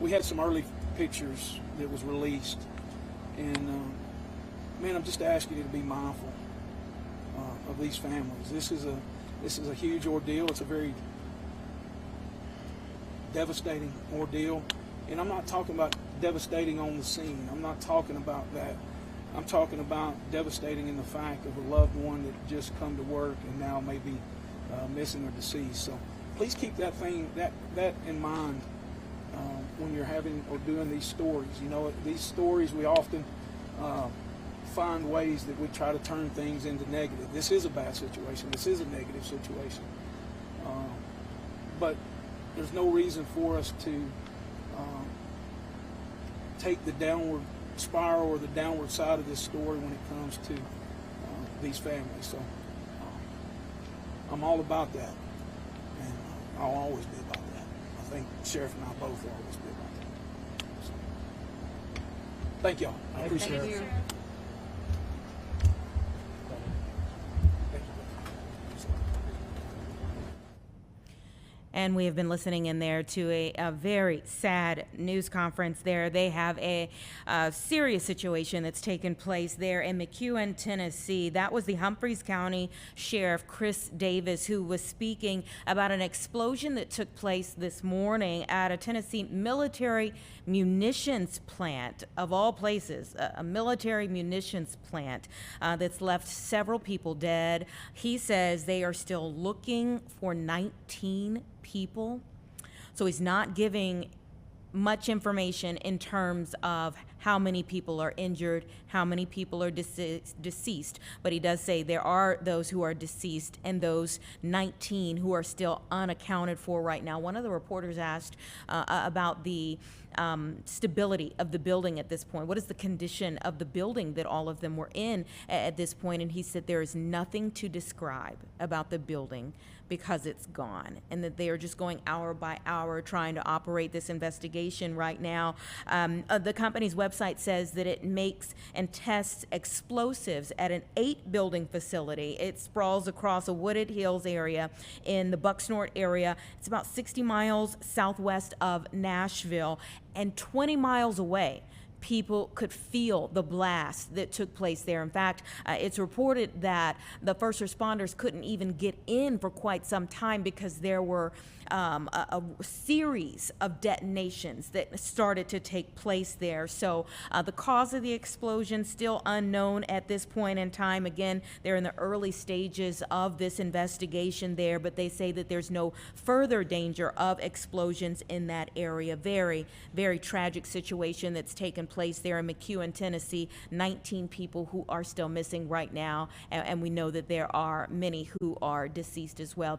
we had some early pictures that was released, and man, I'm just asking you to be mindful of these families. This is a huge ordeal. It's a very devastating ordeal, and I'm not talking about devastating on the scene. I'm not talking about that. I'm talking about devastating in the fact of a loved one that just come to work and now may be missing or deceased. So please keep that in mind when you're having or doing these stories. You know, these stories, we often find ways that we try to turn things into negative. This is a bad situation. This is a negative situation. But there's no reason for us to take the downward spiral or the downward side of this story when it comes to these families. So I'm all about that, and I'll always be about that. I think Sheriff and I both will always be about that. So, thank y'all. I appreciate it. And we have been listening in there to a very sad news conference there. They have a serious situation that's taken place there in McEwen, Tennessee. That was the Humphreys County Sheriff, Chris Davis, who was speaking about an explosion that took place this morning at a Tennessee military munitions plant, of all places, a military munitions plant that's left several people dead. He says they are still looking for 19 people. So he's not giving much information in terms of how many people are injured, how many people are deceased, but he does say there are those who are deceased and those 19 who are still unaccounted for right now. One of the reporters asked about the stability of the building at this point. What is the condition of the building that all of them were in at this point? And he said there is nothing to describe about the building because it's gone, and that they are just going hour by hour trying to operate this investigation right now. The company's website says that it makes and tests explosives at an 8-building facility. It sprawls across a wooded hills area in the Bucksnort area. It's about 60 miles southwest of Nashville, and 20 miles away, people could feel the blast that took place there. In fact, it's reported that the first responders couldn't even get in for quite some time because there were a series of detonations that started to take place there. So the cause of the explosion still unknown at this point in time. Again, they're in the early stages of this investigation there, but they say that there's no further danger of explosions in that area. Very, very tragic situation that's taken place there in McEwen, Tennessee. 19 people who are still missing right now, and we know that there are many who are deceased as well.